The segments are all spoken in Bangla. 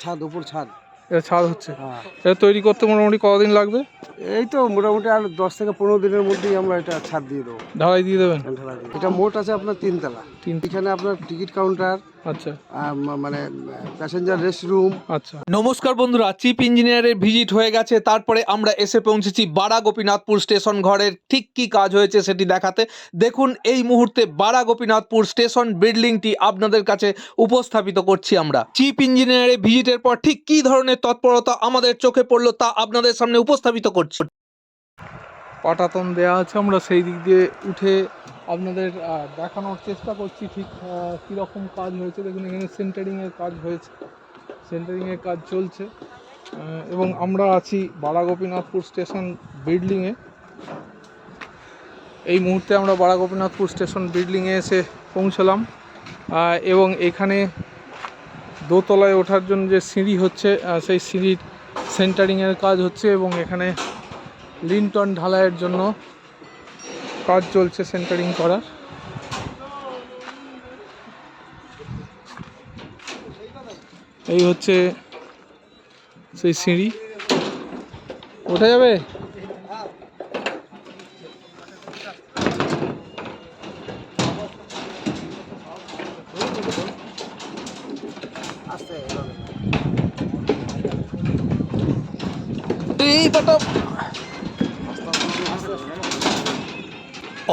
ছাদ, উপর ছাদ। এটা ছাদ হচ্ছে। হ্যাঁ, এটা তৈরি করতে মোটামুটি কতদিন লাগবে? এই তো মোটামুটি আর 10 থেকে 15 দিনের মধ্যেই আমরা এটা ছাদ দিয়ে দেবো। ঢালাই দিয়ে দেবেন? ঢালাই দিয়ে। এটা মোট আছে আপনার 3 তলা। এখানে আপনার টিকিট কাউন্টার, আচ্ছা মানে প্যাসেঞ্জার রেস্ট রুম। আচ্ছা। নমস্কার বন্ধুরা, চিফ ইঞ্জিনিয়ারের ভিজিট হয়ে গেছে, তারপরে আমরা এসে পৌঁছেছি বারা গোপীনাথপুর স্টেশন ঘরের ঠিক কি কাজ হয়েছে সেটি দেখাতে। দেখুন এই মুহূর্তে বারা গোপীনাথপুর স্টেশন বিল্ডিংটি আপনাদের কাছে উপস্থাপিত করছি আমরা। চিফ ইঞ্জিনিয়ারের ভিজিটের পর ঠিক কি ধরনের তৎপরতা আমাদের চোখে পড়লো তা আপনাদের সামনে উপস্থাপিত করছি। পাটাতন দেওয়া আছে, আমরা সেই দিক দিয়ে উঠে আপনাদের দেখানোর চেষ্টা করছি ঠিক কীরকম কাজ হয়েছে। দেখুন এখানে সেন্টারিংয়ের কাজ হয়েছে, সেন্টারিংয়ের কাজ চলছে এবং আমরা আছি বারা গোপীনাথপুর স্টেশন বিল্ডিংয়ে। এই মুহূর্তে আমরা বারা গোপীনাথপুর স্টেশন বিল্ডিংয়ে এসে পৌঁছলাম এবং এখানে দোতলায় ওঠার জন্য যে সিঁড়ি হচ্ছে সেই সিঁড়ির সেন্টারিংয়ের কাজ হচ্ছে এবং এখানে লিন্টন ঢালাইয়ের জন্য কাজ চলছে সেন্টারিং করার। এই হচ্ছে সেই সিঁড়ি, ওঠা যাবে?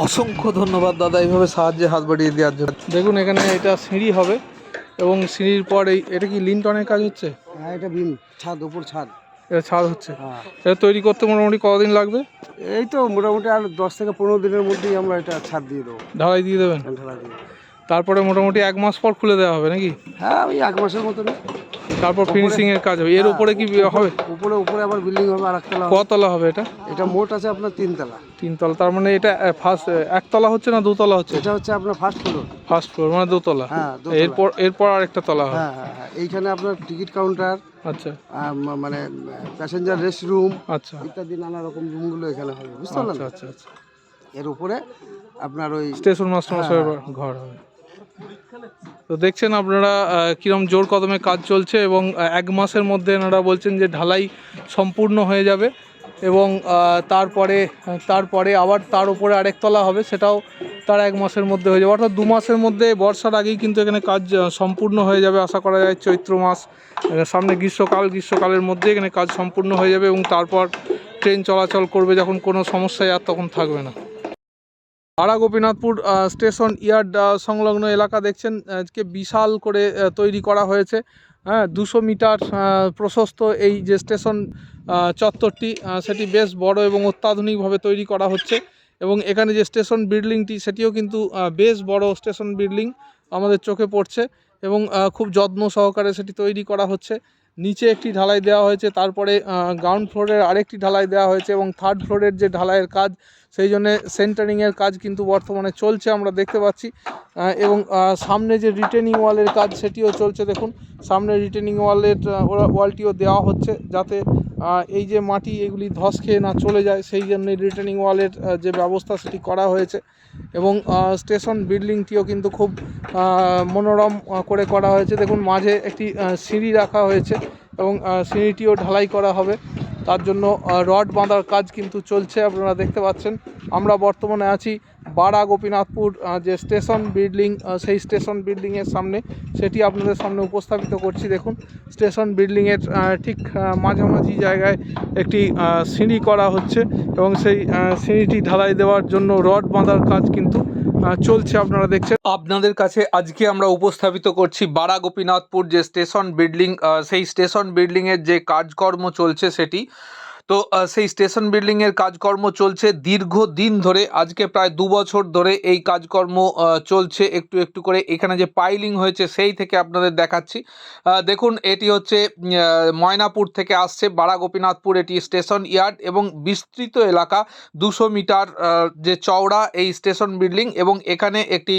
অসংখ্য ধন্যবাদ দাদা এইভাবে সাহায্যে হাত বাড়িয়ে দেওয়ার জন্য। দেখুন এখানে এটা সিঁড়ি হবে এবং সিঁড়ির পর এটা কি লিন্টনের কাজ হচ্ছে? হ্যাঁ, এটা বিম ছাদ, উপর ছাদ। এটা ছাদ হচ্ছে। হ্যাঁ, এটা তৈরি করতে মোটামুটি কতদিন লাগবে? এই তো মোটামুটি আর 10 থেকে 15 দিনের মধ্যেই আমরা এটা ছাদ দিয়ে দেবো। ঢালাই দিয়ে দেবেন? ঢালাই দিয়ে। তারপরে মোটামুটি 1 মাস পর খুলে দেওয়া হবে নাকি? হ্যাঁ, ওই 1 মাসের মতন। তারপর ফিনিশিং এর কাজ হবে। এর উপরে কি হবে? উপরে আবার বিল্ডিং হবে, আরেকতলা। কতলা হবে এটা? এটা মোট আছে আপনার 3 তলা। 3 তলা। তার মানে এটা ফার্স্ট একতলা হচ্ছে না দুতলা হচ্ছে? এটা হচ্ছে আপনার ফার্স্ট ফ্লোর। ফার্স্ট ফ্লোর মানে দোতলা। হ্যাঁ, এরপর আরেকটা তলা হবে। হ্যাঁ হ্যাঁ হ্যাঁ, এইখানে আপনার টিকিট কাউন্টার, আচ্ছা মানে প্যাসেঞ্জার রেস্ট রুম, আচ্ছা ইত্যাদি নানা রকম রুমগুলো এখানে হবে, বুঝতে পারলেন? আচ্ছা আচ্ছা আচ্ছা। এর উপরে আপনার ওই স্টেশন মাস্টার মশাইয়ের ঘর হবে। তো দেখছেন আপনারা কিরম জোর কদমে কাজ চলছে এবং 1 মাসের মধ্যে এনারা বলছেন যে ঢালাই সম্পূর্ণ হয়ে যাবে এবং তারপরে আবার তার উপরে আরেক তলা হবে, সেটাও তার 1 মাসের মধ্যে হয়ে যাবে। অর্থাৎ 2 মাসের মধ্যে বর্ষার আগেই কিন্তু এখানে কাজ সম্পূর্ণ হয়ে যাবে আশা করা যায়। চৈত্র মাস, সামনে গ্রীষ্মকালের মধ্যে এখানে কাজ সম্পূর্ণ হয়ে যাবে এবং তারপর ট্রেন চলাচল করবে যখন কোনো সমস্যায় আর তখন থাকবে না। বারা গোপীনাথপুর স্টেশন ইয়ার্ড সংলগ্ন এলাকা দেখছেন আজকে বিশাল করে তৈরি করা হয়েছে। হ্যাঁ, 200 মিটার প্রশস্ত এই যে স্টেশন চত্বরটি সেটি বেশ বড় এবং অত্যাধুনিকভাবে তৈরি করা হচ্ছে এবং এখানে যে স্টেশন বিল্ডিংটি সেটিও কিন্তু বেশ বড় স্টেশন বিল্ডিং আমাদের চোখে পড়ছে এবং খুব যত্ন সহকারে সেটি তৈরি করা হচ্ছে। নিচে একটি ঢালাই দেওয়া হয়েছে, তারপরে গ্রাউন্ড ফ্লোরের আরেকটি ঢালাই দেওয়া হয়েছে এবং থার্ড ফ্লোরের যে ঢালাইয়ের কাজ সেই জন্যে সেন্টারিংয়ের কাজ কিন্তু বর্তমানে চলছে আমরা দেখতে পাচ্ছি এবং সামনে যে রিটেনিং ওয়ালের কাজ সেটিও চলছে। দেখুন সামনে রিটেনিং ওয়ালটিও দেওয়া হচ্ছে যাতে এই যে মাটি এগুলি ধস খেয়ে না চলে যায়, সেই জন্য রিটেনিং ওয়ালের যে ব্যবস্থা সেটি করা হয়েছে এবং স্টেশন বিল্ডিংটিও কিন্তু খুব মনোরম করে করা হয়েছে। দেখুন মাঝে একটি সিঁড়ি রাখা হয়েছে এবং সিঁড়িটিও ঢালাই করা হবে, তার জন্য রড বাঁধার কাজ কিন্তু চলছে আপনারা দেখতে পাচ্ছেন। আমরা বর্তমানে আছি বারা গোপীনাথপুর যে স্টেশন বিল্ডিং, সেই স্টেশন বিল্ডিংয়ের সামনে, সেটি আপনাদের সামনে উপস্থাপিত করছি। দেখুন স্টেশন বিল্ডিংয়ের ঠিক মাঝামাঝি জায়গায় একটি সিঁড়ি করা হচ্ছে এবং সেই সিঁড়িটি ঢালাই দেওয়ার জন্য রড বাঁধার কাজ কিন্তু চলছে আপনারা দেখছেন। আপনাদের কাছে আজকে আমরা উপস্থাপিত করছি বারা গোপীনাথপুর যে স্টেশন বিল্ডিং, সেই স্টেশন বিল্ডিংয়ের যে কাজকর্ম চলছে সেটি। তো সেই স্টেশন বিল্ডিংয়ের কাজকর্ম চলছে দীর্ঘদিন ধরে, আজকে প্রায় 2 বছর ধরে এই কাজকর্ম চলছে একটু একটু করে। এখানে যে পাইলিং হয়েছে সেই থেকে আপনাদের দেখাচ্ছি। দেখুন এটি হচ্ছে ময়নাপুর থেকে আসছে বারা গোপীনাথপুর, এটি স্টেশন ইয়ার্ড এবং বিস্তৃত এলাকা 200 মিটার যে চওড়া এই স্টেশন বিল্ডিং এবং এখানে একটি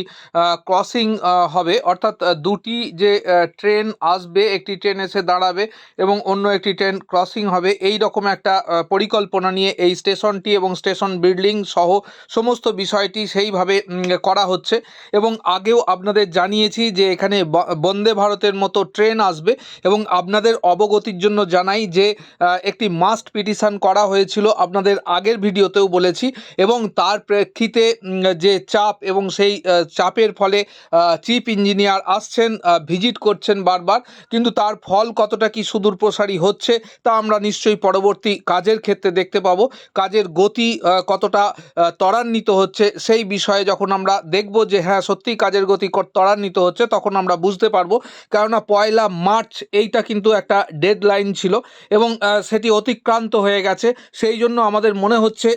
ক্রসিং হবে, অর্থাৎ দুটি যে ট্রেন আসবে, একটি ট্রেন এসে দাঁড়াবে এবং অন্য একটি ট্রেন ক্রসিং হবে, এই রকম একটা পরিকল্পনা নিয়ে এই স্টেশনটি এবং স্টেশন বিল্ডিং সহ সমস্ত বিষয়টি সেইভাবে করা হচ্ছে। এবং আগেও আপনাদের জানিয়েছি যে এখানে বন্দে ভারতের মতো ট্রেন আসবে। এবং আপনাদের অবগতির জন্য জানাই যে একটি মাস্ট পিটিশন করা হয়েছিল, আপনাদের আগের ভিডিওতেও বলেছি। এবং তার প্রেক্ষিতে যে চাপ এবং সেই চাপের ফলে চিফ ইঞ্জিনিয়ার আসছেন, ভিজিট করছেন বারবার, কিন্তু তার ফল কতটা কি সুদূর প্রসারী হচ্ছে তা আমরা নিশ্চয়ই পরবর্তী কাজের ক্ষেত্রে দেখতে পাবো। কাজের গতি কতটা ত্বরান্বিত হচ্ছে সেই বিষয়ে যখন আমরা দেখব যে হ্যাঁ সত্যিই কাজের গতি ত্বরান্বিত হচ্ছে, তখন আমরা বুঝতে পারবো। কেননা 1 মার্চ এইটা কিন্তু একটা ডেডলাইন ছিল এবং সেটি অতিক্রান্ত হয়ে গেছে। সেই জন্য আমাদের মনে হচ্ছে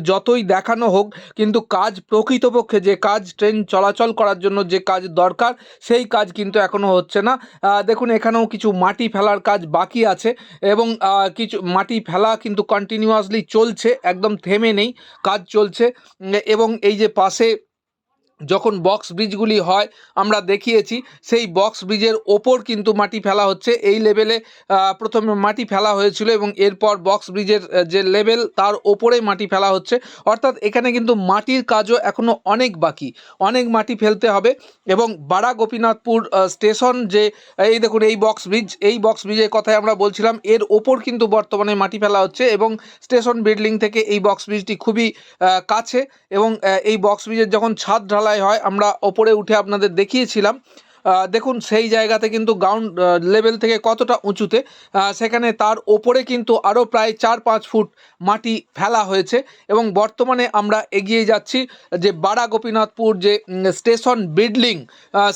যতই দেখানো হোক, কিন্তু কাজ প্রকৃতপক্ষে যে কাজ ট্রেন চলাচল করার জন্য যে কাজ দরকার সেই কাজ কিন্তু এখনও হচ্ছে না। দেখুন এখানেও কিছু মাটি ফেলার কাজ বাকি আছে এবং কিছু মাটি ফেলা কিন্তু কন্টিনিউয়াসলি চলছে, একদম থেমে নেই, কাজ চলছে। এবং এই যে পাশে যখন বক্স ব্রিজগুলি হয় আমরা দেখিয়েছি, সেই বক্স ব্রিজের ওপর কিন্তু মাটি ফেলা হচ্ছে। এই লেভেলে প্রথমে মাটি ফেলা হয়েছিল এবং এরপর বক্স ব্রিজের যে লেভেল তার ওপরে মাটি ফেলা হচ্ছে। অর্থাৎ এখানে কিন্তু মাটির কাজও এখনও অনেক বাকি, অনেক মাটি ফেলতে হবে। এবং বাড়া গোপীনাথপুর স্টেশন যে এই দেখুন এই বক্স ব্রিজের কথাই আমরা বলছিলাম, এর ওপর কিন্তু বর্তমানে মাটি ফেলা হচ্ছে এবং স্টেশন বিল্ডিং থেকে এই বক্স ব্রিজটি খুবই কাছে। এবং এই বক্স ব্রিজের যখন ছাদ ঢালাই হয় আমরা ওপরে উঠে আপনাদের দেখিয়েছিলাম, দেখুন সেই জায়গাতে কিন্তু গ্রাউন্ড লেভেল থেকে কতটা উঁচুতে, সেখানে তার ওপরে কিন্তু আরও প্রায় 4-5 ফুট মাটি ফেলা হয়েছে। এবং বর্তমানে আমরা এগিয়ে যাচ্ছি যে বাড়া গোপীনাথপুর যে স্টেশন বিল্ডিং,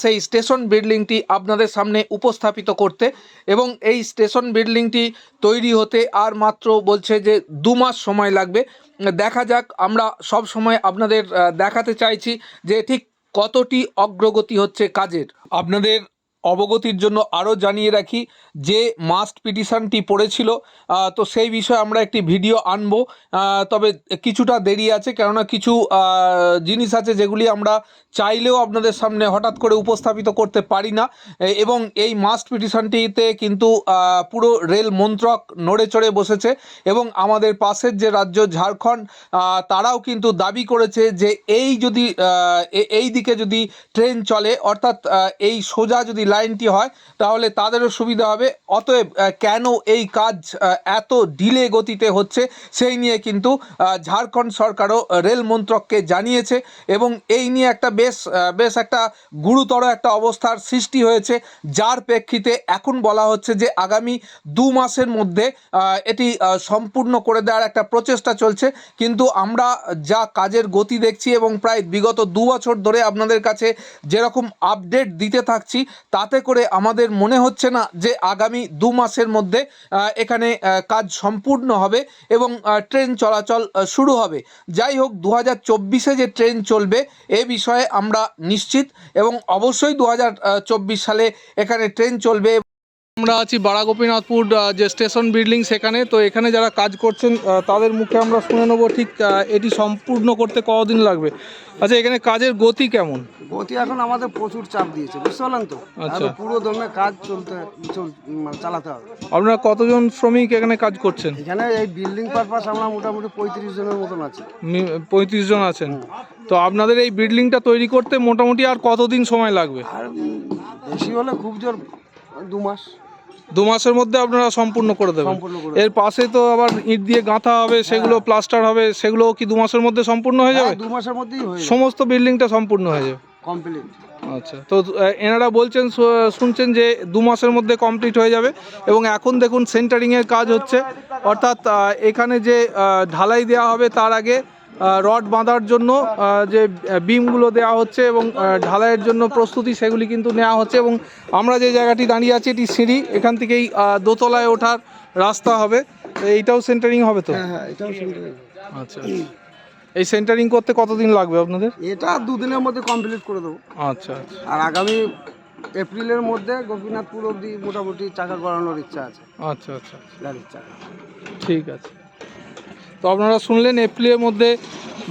সেই স্টেশন বিল্ডিংটি আপনাদের সামনে উপস্থাপিত করতে। এবং এই স্টেশন বিল্ডিংটি তৈরি হতে আর মাত্র বলছে যে 2 মাস সময় লাগবে। দেখা যাক, আমরা সব সময় আপনাদের দেখাতে চাইছি যে ঠিক কতটি অগ্রগতি হচ্ছে কাজের। আপনাদের অবগতির জন্য আরও জানিয়ে রাখি যে মাস্ট পিটিশনটি পড়েছিল, তো সেই বিষয়ে আমরা একটি ভিডিও আনবো, তবে কিছুটা দেরি আছে, কেননা কিছু জিনিস আছে যেগুলি আমরা চাইলেও আপনাদের সামনে হঠাৎ করে উপস্থাপিত করতে পারি না। এবং এই মাস্ট পিটিশনটিতে কিন্তু পুরো রেল মন্ত্রক নড়ে চড়ে বসেছে। এবং আমাদের পাশের যে রাজ্য ঝাড়খণ্ড, তারাও কিন্তু দাবি করেছে যে এই যদি এই দিকে যদি ট্রেন চলে, অর্থাৎ এই সোজা যদি লাইনটি হয় তাহলে তাদেরও সুবিধা হবে। অতএব কেন এই কাজ এত ডিলে গতিতে হচ্ছে সেই নিয়ে কিন্তু ঝাড়খণ্ড সরকারও রেল মন্ত্রককে জানিয়েছে। এবং এই নিয়ে একটা বেশ একটা গুরুতর একটা অবস্থার সৃষ্টি হয়েছে, যার প্রেক্ষিতে এখন বলা হচ্ছে যে আগামী 2 মাসের মধ্যে এটি সম্পূর্ণ করে দেওয়ার একটা প্রচেষ্টা চলছে। কিন্তু আমরা যা কাজের গতি দেখছি এবং প্রায় বিগত 2 বছর ধরে আপনাদের কাছে যেরকম আপডেট দিতে থাকছি, তাতে করে আমাদের মনে হচ্ছে না যে আগামী 2 মাসের মধ্যে এখানে কাজ সম্পূর্ণ হবে এবং ট্রেন চলাচল শুরু হবে। যাই হোক, 2024-এ যে ট্রেন চলবে এ বিষয়ে আমরা নিশ্চিত এবং অবশ্যই 2024 সালে এখানে ট্রেন চলবে। আমরা আছি বাড়া গোপীনাথপুর যে স্টেশন বিল্ডিং সেখানে। তো এখানে যারা কাজ করছেন তাদের মুখে আমরা শুনে নেবো ঠিক এটি সম্পূর্ণ করতে কতদিন লাগবে। আচ্ছা, এখানে কাজের গতি কেমন? গতি এখন আমাদের প্রচুর চাপ দিয়েছে, বুঝতে পারলেন তো। আচ্ছা, পুরো দমে কাজ চালাতে হবে। আপনারা কতজন শ্রমিক এখানে কাজ করছেন? এখানে এই বিল্ডিং পারপাস আমরা মোটামুটি 35 জনের মতন আছি। 35 জন আছেন। তো আপনাদের এই বিল্ডিংটা তৈরি করতে মোটামুটি আর কতদিন সময় লাগবে? আর বেশি হলে খুব জোর 2 মাস। 2 মাসের মধ্যে আপনারা সম্পূর্ণ করে দেবেন? এর পাশে তো আবার ইট দিয়ে গাঁথা হবে, সেগুলো প্লাস্টার হবে, সেগুলো কি 2 মাসের মধ্যে সম্পূর্ণ হয়ে যাবে? 2 মাসের মধ্যেই হয়ে যাবে, সমস্ত বিল্ডিংটা সম্পূর্ণ হয়ে যাবে কমপ্লিট। আচ্ছা, তো এনারা বলছেন শুনছেন যে 2 মাসের মধ্যে কমপ্লিট হয়ে যাবে। এবং এখন দেখুন সেন্টারিংয়ের কাজ হচ্ছে, অর্থাৎ এখানে যে ঢালাই দেওয়া হবে তার আগে রড বাঁধার জন্য যে বিমগুলো দেওয়া হচ্ছে এবং ঢালাইয়ের জন্য প্রস্তুতি সেগুলি কিন্তু নেওয়া হচ্ছে। এবং আমরা যে জায়গাটি দাঁড়িয়ে আছি এটি সিঁড়ি, এখান থেকেই দোতলায় ওঠার রাস্তা হবে। এইটাও সেন্টারিং হবে তো? হ্যাঁ, এটাও সেন্টারিং। আচ্ছা, এই সেন্টারিং করতে কতদিন লাগবে আপনাদের? এটা 2 দিনের মধ্যে কমপ্লিট করে দেবো। আচ্ছা আচ্ছা, আর আগামী এপ্রিলের মধ্যে গোপীনাথপুর অবধি মোটামুটি চাকা করানোর ইচ্ছা আছে। আচ্ছা আচ্ছা, গাড়ির চাকা। ঠিক আছে। তো আপনারা শুনলেন, এপ্রিলের মধ্যে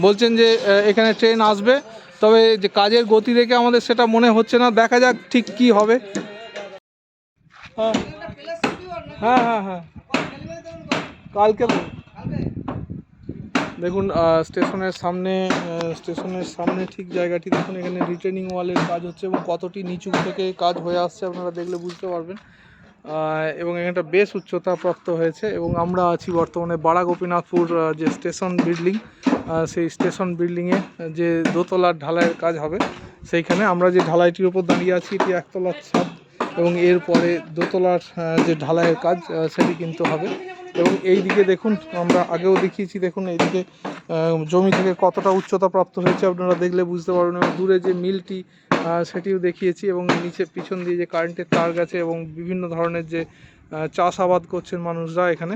বলছেন যে এখানে ট্রেন আসবে। তবে যে কাজের গতি দেখে আমাদের সেটা মনে হচ্ছে না, দেখা যাক ঠিক কি হবে। হ্যাঁ হ্যাঁ হ্যাঁ হ্যাঁ, কালকে দেখুন স্টেশনের সামনে ঠিক জায়গাটি দেখুন, এখানে রিটেনিং ওয়ালের কাজ হচ্ছে এবং কতটি নিচু থেকে কাজ হয়ে আসছে আপনারা দেখলে বুঝতে পারবেন। এবং এখানটা বেশ উচ্চতা প্রাপ্ত হয়েছে এবং আমরা আছি বর্তমানে বাড়া গোপীনাথপুর যে স্টেশন বিল্ডিং, সেই স্টেশন বিল্ডিংয়ে যে দোতলার ঢালাইয়ের কাজ হবে সেইখানে আমরা যে ঢালাইটির উপর দাঁড়িয়ে আছি এটি একতলার ছাদ এবং এরপরে দোতলার যে ঢালাইয়ের কাজ সেটি কিন্তু হবে। এবং এই দিকে দেখুন, আমরা আগেও দেখিয়েছি, দেখুন এইদিকে জমি থেকে কতটা উচ্চতা প্রাপ্ত হয়েছে আপনারা দেখলে বুঝতে পারবেন। এবং দূরে যে মিলটি সেটিও দেখিয়েছি এবং নিচে পিছন দিয়ে যে কারেন্টের তার গেছে এবং বিভিন্ন ধরনের যে চাষাবাদ করছেন মানুষরা এখানে,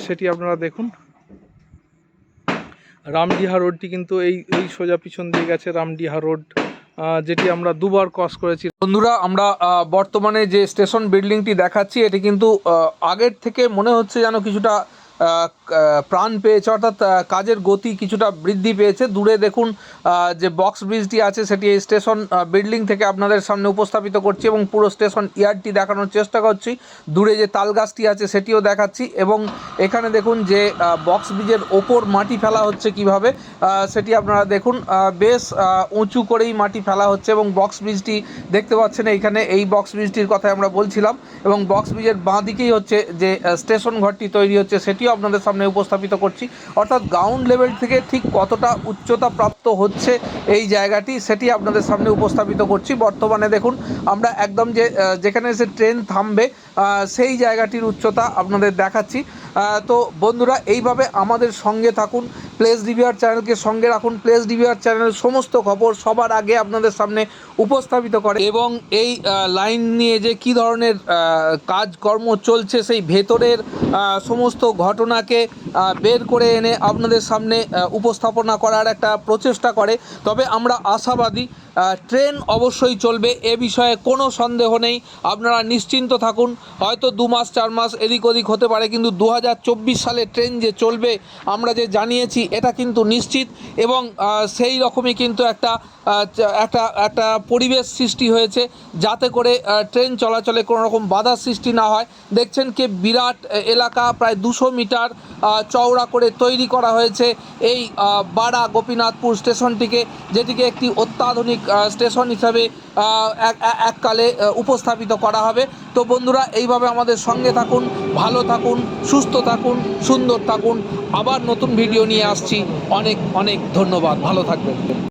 সেটি আপনারা দেখুন। রামডিহা রোডটি কিন্তু এই সোজা পিছন দিয়ে গেছে রামডিহা রোড, যেটি আমরা দুবার ক্রস করেছি। বন্ধুরা, আমরা বর্তমানে যে স্টেশন বিল্ডিংটি দেখাচ্ছি এটি কিন্তু আগের থেকে মনে হচ্ছে যেন কিছুটা প্রাণ পেয়েছে, অর্থাৎ কাজের গতি কিছুটা বৃদ্ধি পেয়েছে। দূরে দেখুন যে বক্স ব্রিজটি আছে সেটি এই স্টেশন বিল্ডিং থেকে আপনাদের সামনে উপস্থাপিত করছি এবং পুরো স্টেশন ইয়ার্ডটি দেখানোর চেষ্টা করছি। দূরে যে তাল গাছটি আছে সেটিও দেখাচ্ছি এবং এখানে দেখুন যে বক্স ব্রিজের ওপর মাটি ফেলা হচ্ছে কিভাবে, সেটি আপনারা দেখুন। বেশ উঁচু করেই মাটি ফেলা হচ্ছে এবং বক্স ব্রিজটি দেখতে পাচ্ছেন এইখানে, এই বক্স ব্রিজটির কথা আমরা বলছিলাম। এবং বক্স ব্রিজের বাঁ দিকেই হচ্ছে যে স্টেশন ঘরটি তৈরি হচ্ছে সেটিও আপনাদের সামনে উপস্থাপিত করছি। অর্থাৎ গ্রাউন্ড লেভেল থেকে ঠিক কতটা উচ্চতা প্রাপ্ত হচ্ছে এই জায়গাটি সেটি আপনাদের সামনে উপস্থাপিত করছি। বর্তমানে দেখুন আমরা একদম যেখানে এসে ট্রেন থামবে সেই জায়গাটির উচ্চতা আপনাদের দেখাচ্ছি। তো বন্ধুরা, এইভাবে আমাদের সঙ্গে থাকুন, প্লেস ডিভিআর চ্যানেলকে সঙ্গে রাখুন। প্লেস ডিভিআর চ্যানেল সমস্ত খবর সবার আগে আপনাদের সামনে উপস্থাপিত করে এবং এই লাইন নিয়ে যে কী ধরনের কাজকর্ম চলছে সেই ভেতরের সমস্ত ঘটনাকে বের করে এনে আপনাদের সামনে উপস্থাপনা করার একটা প্রচেষ্টা করে। তবে আমরা আশাবাদী ট্রেন অবশ্যই চলবে, এ বিষয়ে কোনো সন্দেহ নেই, আপনারা নিশ্চিন্ত থাকুন। হয়তো 2 মাস 4 মাস এদিক ওদিক হতে পারে, কিন্তু 2024 সালে ট্রেন যে চলবে আমরা যে জানিয়েছি এটা কিন্তু নিশ্চিত। এবং সেই রকমই কিন্তু একটা পরিবেশ সৃষ্টি হয়েছে যাতে করে ট্রেন চলাচলে কোনো রকম বাধার সৃষ্টি না হয়। দেখছেন কি বিরাট এলাকা, প্রায় 200 মিটার চওড়া করে তৈরি করা হয়েছে এই বাড়া গোপীনাথপুর স্টেশনটিকে, যেটিকে একটি অত্যাধুনিক স্টেশন হিসাবে এককালে উপস্থাপিত করা হবে। তো বন্ধুরা, এইভাবে আমাদের সঙ্গে থাকুন, ভালো থাকুন, সুস্থ থাকুন, সুন্দর থাকুন। আবার নতুন ভিডিও নিয়ে আসছি। অনেক অনেক ধন্যবাদ, ভালো থাকবেন।